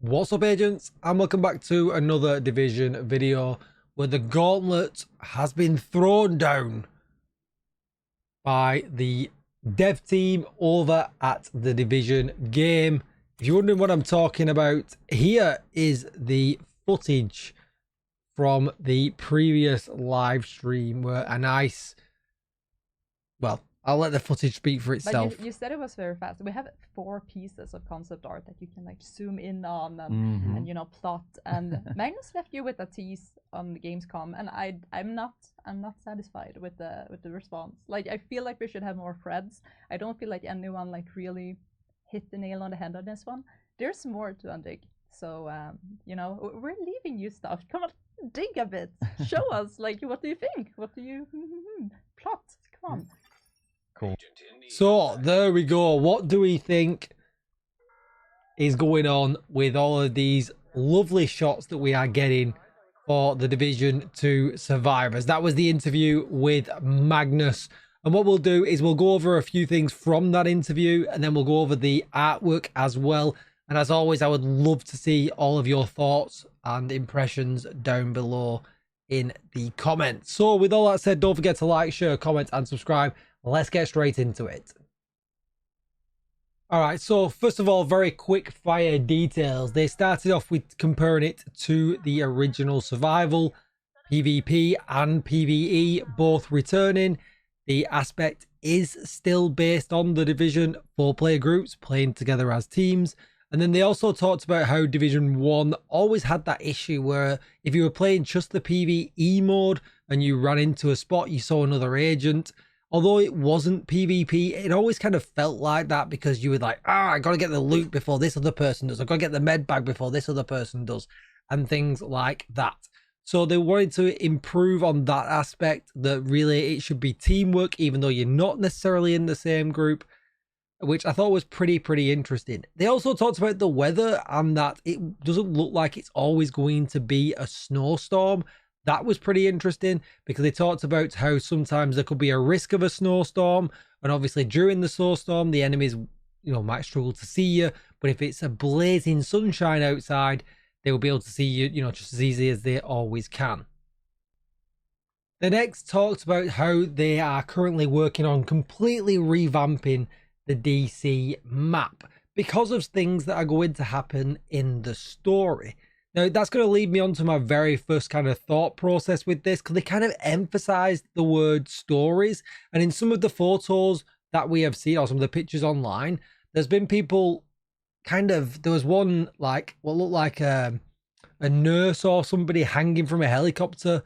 What's up, agents, and welcome back to another Division video where the gauntlet has been thrown down by the dev team over at the Division game. If you're wondering what I'm talking about, here is the footage from the previous live stream where a nice, well, I'll let the footage speak for itself. But you said it was very fast. We have 4 pieces of concept art that you can like zoom in on and you know, plot. And Magnus left you with a tease on the Gamescom, and I'm not satisfied with the response. Like, I feel like we should have more threads. I don't feel like anyone like really hit the nail on the head on this one. There's more to undig. So you know, we're leaving you stuff. Come on, dig a bit. Show us, like, what do you think? What do you plot? Come on. Cool. So there we go. What do we think is going on with all of these lovely shots that we are getting for the Division 2 survivors? That was the interview with Magnus. And what we'll do is we'll go over a few things from that interview, and then we'll go over the artwork as well. And as always, I would love to see all of your thoughts and impressions down below in the comments. So with all that said, don't forget to like, share, comment, and subscribe. Let's get straight into it. All right, so first of all, very quick fire details. They started off with comparing it to the original survival, PvP and PvE, both returning. The aspect is still based on the Division 4-player groups playing together as teams. And then they also talked about how Division 1 always had that issue where if you were playing just the PvE mode and you ran into a spot, you saw another agent. Although it wasn't PvP, it always kind of felt like that because you were like, I got to get the loot before this other person does. I got to get the med bag before this other person does, and things like that. So they wanted to improve on that aspect, that really it should be teamwork, even though you're not necessarily in the same group, which I thought was pretty interesting. They also talked about the weather and that it doesn't look like it's always going to be a snowstorm. That was pretty interesting because they talked about how sometimes there could be a risk of a snowstorm, and obviously during the snowstorm the enemies, you know, might struggle to see you, but if it's a blazing sunshine outside, they will be able to see you, you know, just as easy as they always can. The next talked about how they are currently working on completely revamping the DC map because of things that are going to happen in the story. Now, that's going to lead me on to my very first kind of thought process with this, because they kind of emphasized the word stories. And in some of the photos that we have seen, or some of the pictures online, there's been people kind of, there was one like what looked like a nurse or somebody hanging from a helicopter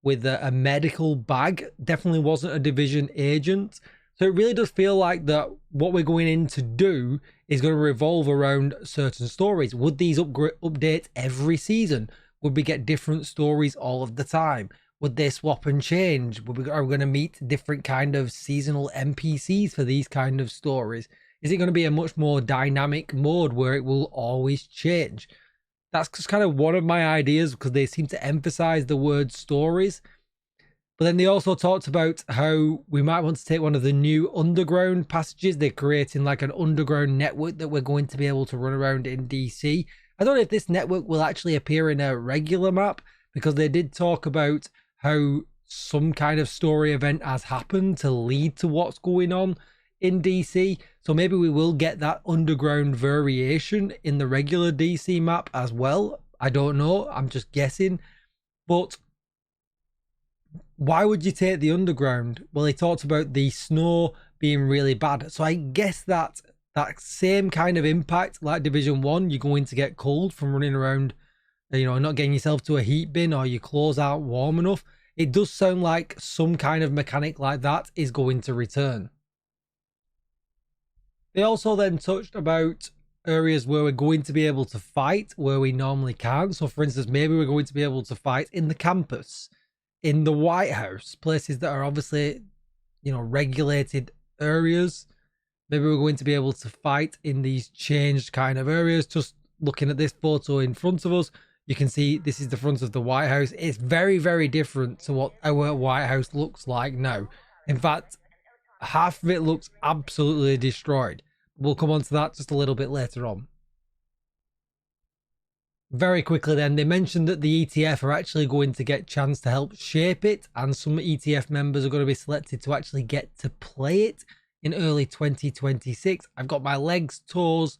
with a medical bag. Definitely wasn't a Division agent. So it really does feel like that what we're going in to do is going to revolve around certain stories. Would these update every season? Would we get different stories all of the time? Would they swap and change? Are we going to meet different kind of seasonal NPCs for these kind of stories? Is it going to be a much more dynamic mode where it will always change? That's just kind of one of my ideas, because they seem to emphasize the word stories. But then they also talked about how we might want to take one of the new underground passages. They're creating like an underground network that we're going to be able to run around in DC. I don't know if this network will actually appear in a regular map, because they did talk about how some kind of story event has happened to lead to what's going on in DC. So maybe we will get that underground variation in the regular DC map as well. I don't know. I'm just guessing. But why would you take the underground? Well, they talked about the snow being really bad. So I guess that same kind of impact like Division 1, you're going to get cold from running around, you know, not getting yourself to a heat bin or your clothes aren't warm enough. It does sound like some kind of mechanic like that is going to return. They also then touched about areas where we're going to be able to fight where we normally can't. So for instance, maybe we're going to be able to fight in the campus, in the White House, places that are obviously, you know, regulated areas. Maybe we're going to be able to fight in these changed kind of areas. Just looking at this photo in front of us, you can see this is the front of the White House. It's very different to what our White House looks like now. In fact, half of it looks absolutely destroyed. We'll come on to that just a little bit later on. Very quickly then, they mentioned that the ETF are actually going to get a chance to help shape it, and some ETF members are going to be selected to actually get to play it in early 2026. I've got my legs, toes,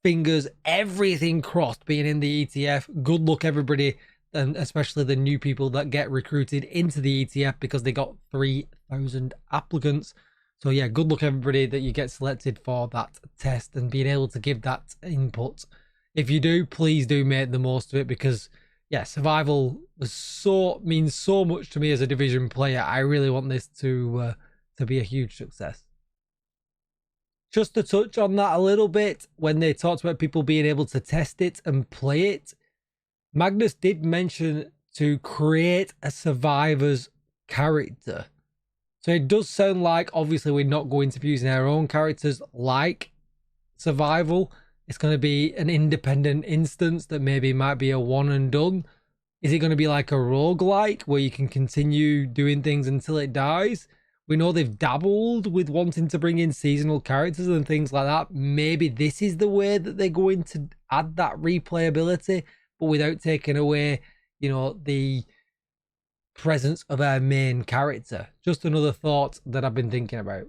fingers, everything crossed being in the ETF. Good luck, everybody, and especially the new people that get recruited into the ETF, because they got 3,000 applicants. So yeah, good luck, everybody, that you get selected for that test and being able to give that input. If you do, please do make the most of it, because yeah, survival means so much to me as a division player. I really want this to be a huge success. Just to touch on that a little bit, when they talked about people being able to test it and play it, Magnus did mention to create a survivor's character. So it does sound like, obviously, we're not going to be using our own characters like survival. It's going to be an independent instance that maybe might be a one and done. Is it going to be like a roguelike where you can continue doing things until it dies? We know they've dabbled with wanting to bring in seasonal characters and things like that. Maybe this is the way that they're going to add that replayability, but without taking away, you know, the presence of our main character. Just another thought that I've been thinking about.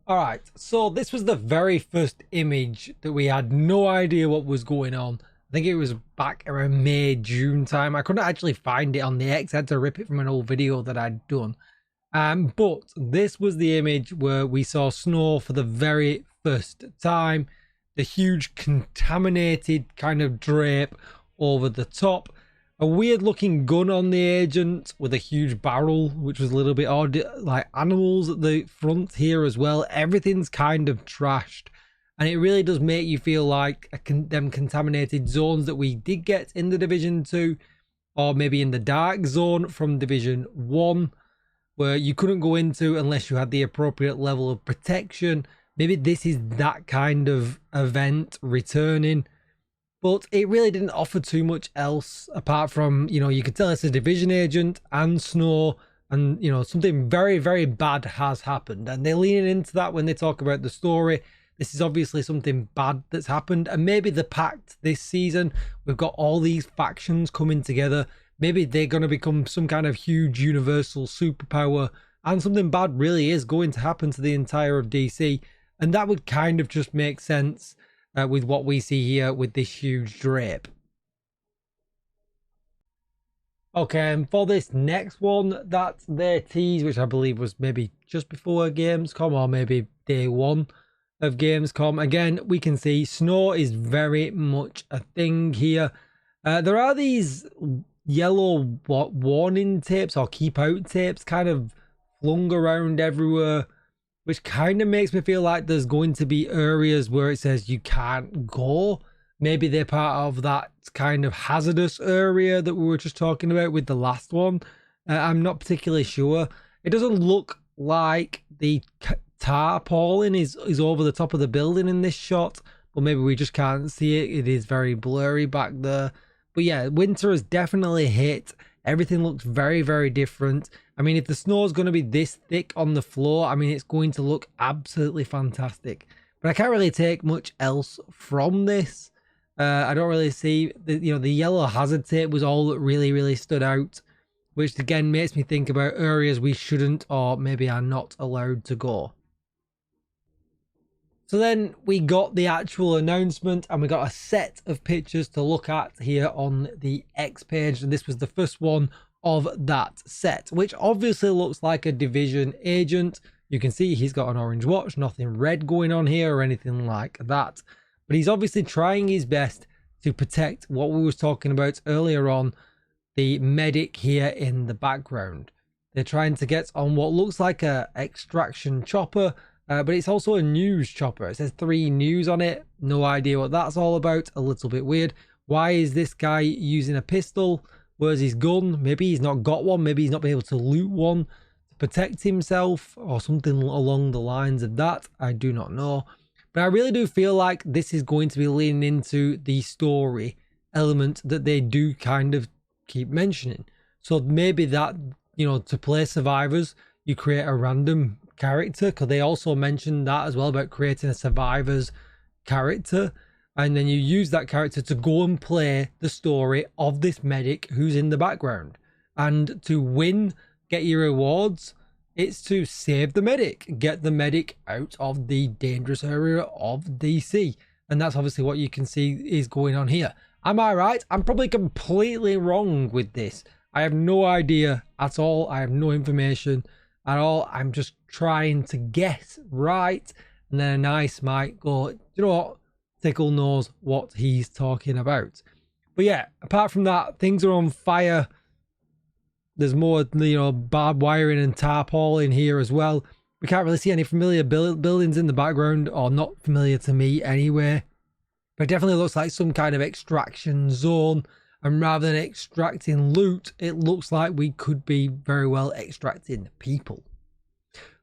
All right, so this was the very first image that we had no idea what was going on. I think it was back around May, June time. I couldn't actually find it on the X. I had to rip it from an old video that I'd done. But this was the image where we saw snow for the very first time. The huge contaminated kind of drape over the top. A weird looking gun on the agent with a huge barrel, which was a little bit odd. Like animals at the front here as well. Everything's kind of trashed. And it really does make you feel like them contaminated zones that we did get in the Division 2. Or maybe in the Dark Zone from Division 1. Where you couldn't go into unless you had the appropriate level of protection. Maybe this is that kind of event returning. But it really didn't offer too much else apart from, you know, you could tell it's a division agent and snow, and, you know, something very, very bad has happened. And they're leaning into that when they talk about the story. This is obviously something bad that's happened. And maybe the Pact this season, we've got all these factions coming together. Maybe they're going to become some kind of huge universal superpower. And something bad really is going to happen to the entire of DC. And that would kind of just make sense with what we see here with this huge drape. Okay, and for this next one, that's their tease, which I believe was maybe just before Gamescom or maybe day one of Gamescom. Again, we can see snow is very much a thing here. There are these yellow warning tapes or keep out tapes kind of flung around everywhere, which kind of makes me feel like there's going to be areas where it says you can't go. Maybe they're part of that kind of hazardous area that we were just talking about with the last one. I'm not particularly sure. It doesn't look like the tarpaulin is over the top of the building in this shot, but maybe we just can't see it. It is very blurry back there. But yeah, winter has definitely hit. Everything looks very, very different. I mean, if the snow is going to be this thick on the floor, I mean, it's going to look absolutely fantastic. But I can't really take much else from this. I don't really see, the yellow hazard tape was all that really, really stood out, which again makes me think about areas we shouldn't or maybe are not allowed to go. So then we got the actual announcement and we got a set of pictures to look at here on the X page. And this was the first one of that set, which obviously looks like a division agent. You can see he's got an orange watch, nothing red going on here or anything like that. But he's obviously trying his best to protect what we was talking about earlier on, the medic here in the background. They're trying to get on what looks like a extraction chopper, but it's also a news chopper. It says 3 news on it. No idea what that's all about. A little bit weird. Why is this guy using a pistol? Where's his gun? Maybe he's not got one. Maybe he's not been able to loot one to protect himself or something along the lines of that. I do not know. But I really do feel like this is going to be leaning into the story element that they do kind of keep mentioning. So maybe that, to play survivors, you create a random character, because they also mentioned that as well about creating a survivor's character. and then you use that character to go and play the story of this medic who's in the background. And to win, get your rewards, it's to save the medic, get the medic out of the dangerous area of DC. And that's obviously what you can see is going on here. Am I right? I'm probably completely wrong with this. I have no idea at all. I have no information at all. I'm just trying to guess right. And then a nice might go, you know what? Tickle knows what he's talking about. But yeah, apart from that, things are on fire. There's more, barbed wiring and tarpaulin here as well. We can't really see any familiar buildings in the background, or not familiar to me anyway. But it definitely looks like some kind of extraction zone. And rather than extracting loot, it looks like we could be very well extracting people.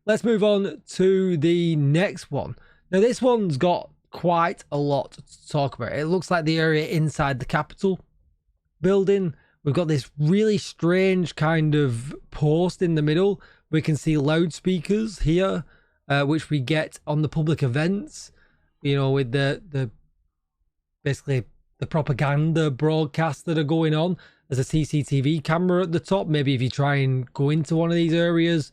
Let's move on to the next one. Now, this one's got quite a lot to talk about. It looks like the area inside the Capitol building. We've got this really strange kind of post in the middle. We can see loudspeakers here, which we get on the public events, with the basically the propaganda broadcasts that are going on. There's a CCTV camera at the top. Maybe if you try and go into one of these areas,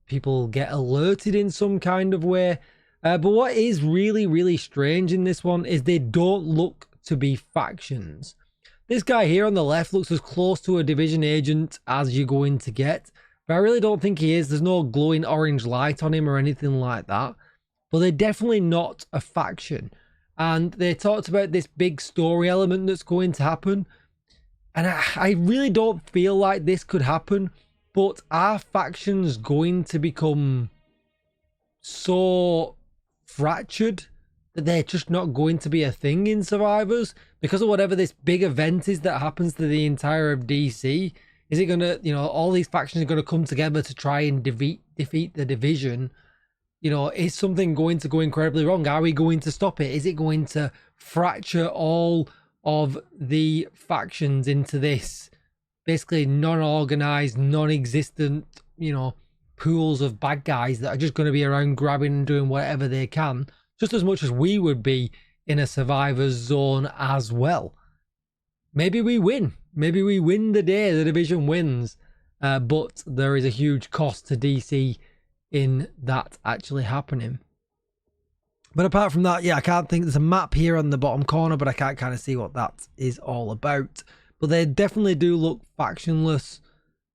people get alerted in some kind of way. But what is really, really strange in this one is they don't look to be factions. This guy here on the left looks as close to a division agent as you're going to get, but I really don't think he is. There's no glowing orange light on him or anything like that, but they're definitely not a faction. And they talked about this big story element that's going to happen, and I really don't feel like this could happen, but are factions going to become so fractured that they're just not going to be a thing in Survivors because of whatever this big event is that happens to the entire of DC? Is it going to, all these factions are going to come together to try and defeat the division? Is something going to go incredibly wrong? Are we going to stop it? Is it going to fracture all of the factions into this basically non-organized, non-existent, pools of bad guys that are just going to be around grabbing and doing whatever they can, just as much as we would be in a Survivor's zone as well? Maybe we win. Maybe we win the day the division wins. But there is a huge cost to DC in that actually happening. But apart from that, yeah, I can't think. There's a map here on the bottom corner, but I can't kind of see what that is all about. But they definitely do look factionless.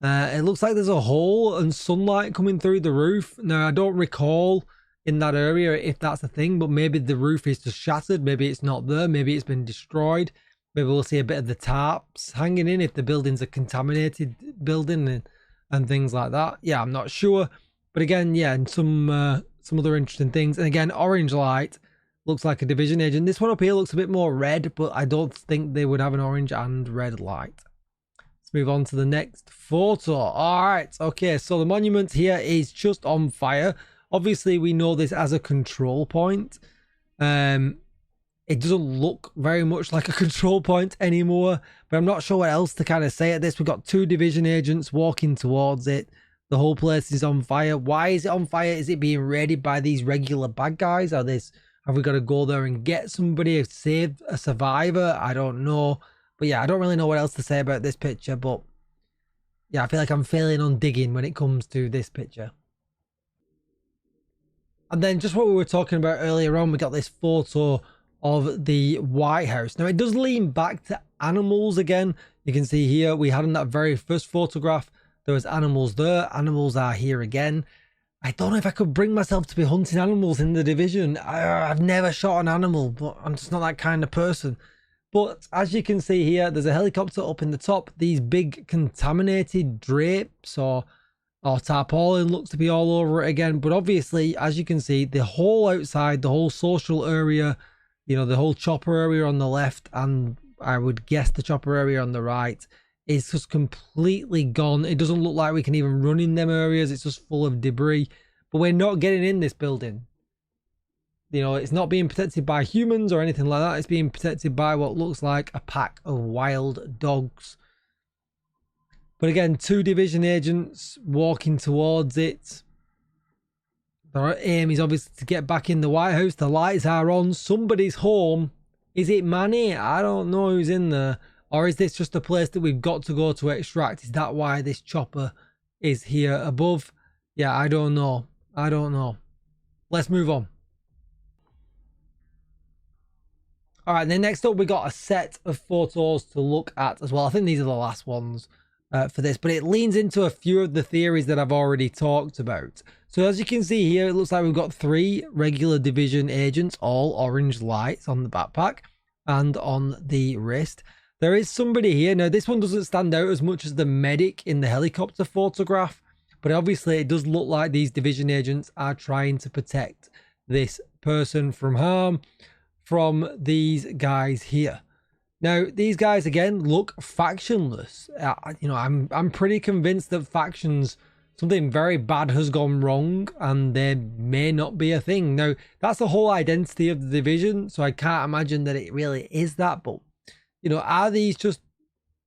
It looks like there's a hole and sunlight coming through the roof. Now, I don't recall in that area if that's a thing, but maybe the roof is just shattered. Maybe it's not there. Maybe it's been destroyed. Maybe we'll see a bit of the tarps hanging in if the building's a contaminated building and things like that. Yeah, I'm not sure. But again, yeah, and some other interesting things. And again, orange light looks like a division agent. This one up here looks a bit more red, but I don't think they would have an orange and red light. Let's move on to the next photo. All right, okay, so the monument here is just on fire. Obviously, we know this as a control point. It doesn't look very much like a control point anymore, but I'm not sure what else to kind of say at this. We've got two division agents walking towards it. The whole place is on fire. Why is it on fire? Is it being raided by these regular bad guys? Have we got to go there and get somebody, save a survivor? I don't know. But yeah, I don't really know what else to say about this picture. But yeah, I feel like I'm failing on digging when it comes to this picture. And then just what we were talking about earlier on, we got this photo of the White House. Now, it does lean back to animals again. You can see here, we had in that very first photograph, there was animals there. Animals are here again. I don't know if I could bring myself to be hunting animals in the division. I've never shot an animal, but I'm just not that kind of person. But as you can see here, there's a helicopter up in the top. These big contaminated drapes or tarpaulin looks to be all over it again. But obviously, as you can see, the whole outside, the whole social area, the whole chopper area on the left, and I would guess the chopper area on the right, is just completely gone. It doesn't look like we can even run in them areas. It's just full of debris. But we're not getting in this building. It's not being protected by humans or anything like that. It's being protected by what looks like a pack of wild dogs. But again, two division agents walking towards it. Their aim is obviously to get back in the White House. The lights are on. Somebody's home. Is it Manny? I don't know who's in there. Or is this just a place that we've got to go to extract? Is that why this chopper is here above? Yeah, I don't know. I don't know. Let's move on. All right, then next up we got a set of photos to look at as well. I think these are the last ones for this, but it leans into a few of the theories that I've already talked about. So as you can see here, it looks like we've got 3 regular division agents, all orange lights on the backpack and on the wrist. There is somebody here. Now, this one doesn't stand out as much as the medic in the helicopter photograph, but obviously it does look like these division agents are trying to protect this person from harm from these guys here. Now, these guys again look factionless. You know, I'm pretty convinced that factions, something very bad has gone wrong and there may not be a thing. Now, that's the whole identity of the division, so I can't imagine that it really is that. But, you know, are these just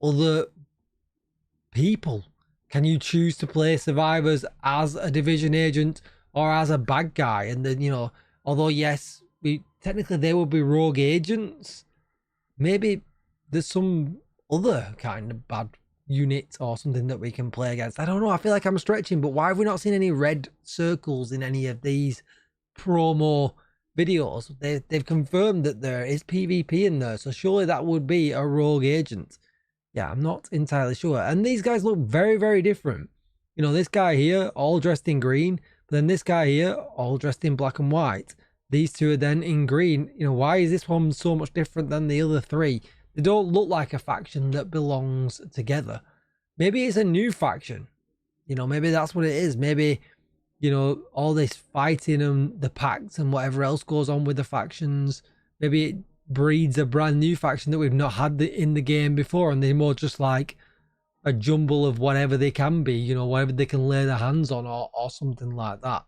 other people? Can you choose to play survivors as a division agent or as a bad guy? And then, you know, although yes, technically they will be rogue agents, maybe there's some other kind of bad unit or something that we can play against. I don't know. I feel like I'm stretching, but why have we not seen any red circles in any of these promo videos? They've confirmed that there is PvP in there, so surely that would be a rogue agent. Yeah, I'm not entirely sure. And these guys look very, very different. You know, this guy here all dressed in green, but then this guy here all dressed in black and white. These two are then in green. You know, why is this one so much different than the other 3? They don't look like a faction that belongs together. Maybe it's a new faction. You know, maybe that's what it is. Maybe, you know, all this fighting and the pacts and whatever else goes on with the factions, maybe it breeds a brand new faction that we've not had in the game before, and they're more just like a jumble of whatever they can be, you know, whatever they can lay their hands on or something like that.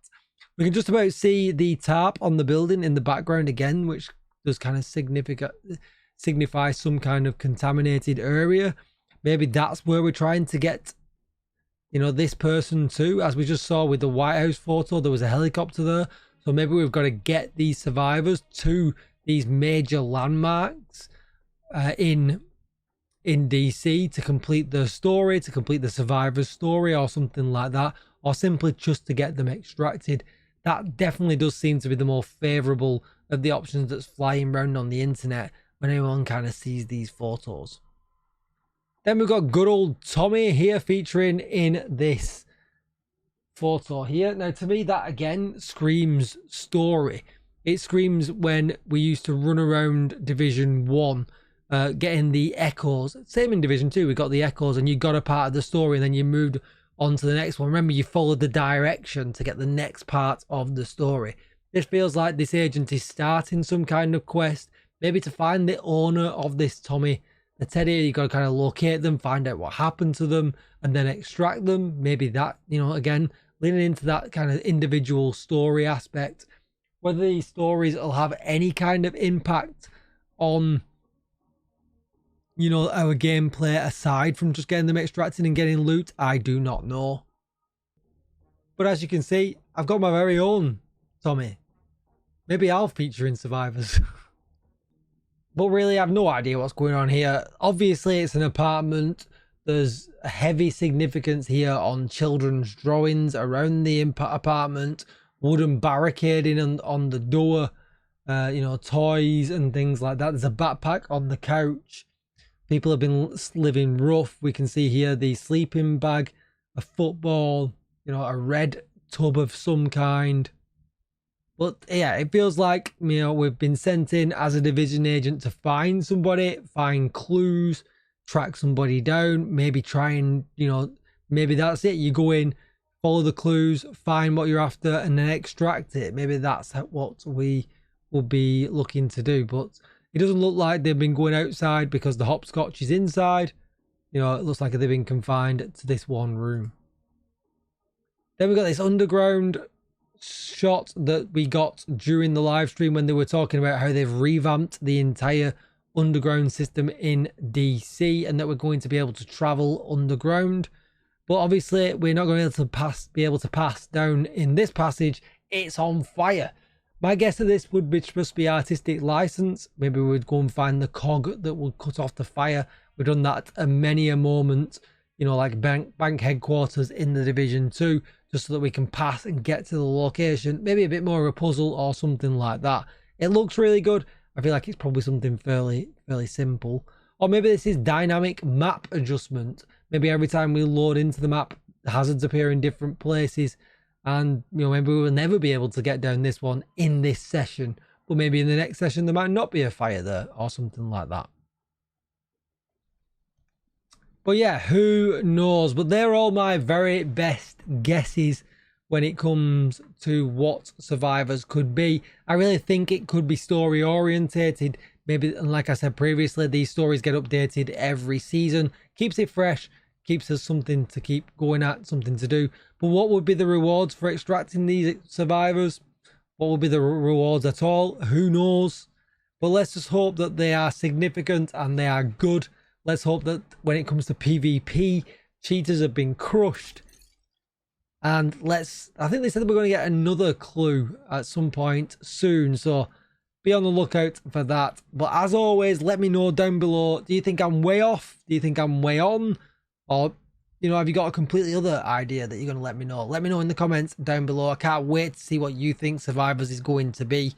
We can just about see the tarp on the building in the background again, which does kind of signify some kind of contaminated area. Maybe that's where we're trying to get, you know, this person to. As we just saw with the White House photo, there was a helicopter there. So maybe we've got to get these survivors to these major landmarks in DC to complete the story, to complete the survivors story or something like that, or simply just to get them extracted. That definitely does seem to be the more favorable of the options that's flying around on the internet when anyone kind of sees these photos. Then we've got good old Tommy here featuring in this photo here. Now, to me, that again screams story. It screams when we used to run around Division 1, getting the echoes. Same in Division 2, we got the echoes and you got a part of the story and then you moved on to the next one. Remember, you followed the direction to get the next part of the story. This feels like this agent is starting some kind of quest, maybe to find the owner of this Tommy, the teddy. You got to kind of locate them, find out what happened to them, and then extract them. Maybe that, you know, again, leaning into that kind of individual story aspect. Whether these stories will have any kind of impact on, you know, our gameplay aside from just getting them extracted and getting loot, I do not know. But as you can see, I've got my very own Tommy. Maybe I'll feature in Survivors. But really, I have no idea what's going on here. Obviously, it's an apartment. There's a heavy significance here on children's drawings around the apartment, wooden barricading on the door, you know, toys and things like that. There's a backpack on the couch. People have been living rough. We can see here the sleeping bag, a football, you know, a red tub of some kind. But yeah, it feels like, you know, we've been sent in as a division agent to find somebody, find clues, track somebody down, maybe try and, you know, maybe that's it. You go in, follow the clues, find what you're after, and then extract it. Maybe that's what we will be looking to do. But it doesn't look like they've been going outside because the hopscotch is inside. You know, it looks like they've been confined to this one room. Then we've got this underground shot that we got during the live stream when they were talking about how they've revamped the entire underground system in DC and that we're going to be able to travel underground. But obviously we're not going to be able to pass down in this passage. It's on fire. My guess of this would be supposed to be artistic license. Maybe we'd go and find the cog that will cut off the fire. We've done that at many a moment, you know, like bank headquarters in the Division 2, just so that we can pass and get to the location. Maybe a bit more of a puzzle or something like that. It looks really good. I feel like it's probably something fairly simple. Or maybe this is dynamic map adjustment. Maybe every time we load into the map, hazards appear in different places. And, you know, maybe we will never be able to get down this one in this session. But maybe in the next session, there might not be a fire there or something like that. But yeah, who knows? But they're all my very best guesses when it comes to what Survivors could be. I really think it could be story orientated. Maybe, like I said previously, these stories get updated every season. Keeps it fresh. Keeps us something to keep going at, something to do. But what would be the rewards for extracting these survivors? What would be the rewards at all? Who knows? But let's just hope that they are significant and they are good. Let's hope that when it comes to PvP, cheaters have been crushed. And I think they said we're going to get another clue at some point soon. So be on the lookout for that. But as always, let me know down below. Do you think I'm way off? Do you think I'm way on? Or, you know, have you got a completely other idea that you're going to let me know? Let me know in the comments down below. I can't wait to see what you think Survivors is going to be.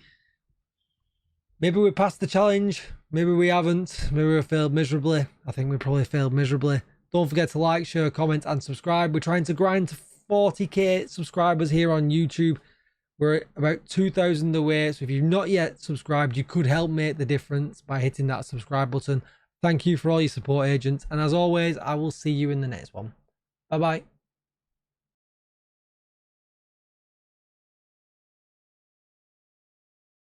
Maybe we passed the challenge. Maybe we haven't. Maybe we failed miserably. I think we probably failed miserably. Don't forget to like, share, comment, and subscribe. We're trying to grind to 40k subscribers here on YouTube. We're about 2,000 away. So if you've not yet subscribed, you could help make the difference by hitting that subscribe button. Thank you for all your support, agents. And as always, I will see you in the next one. Bye-bye.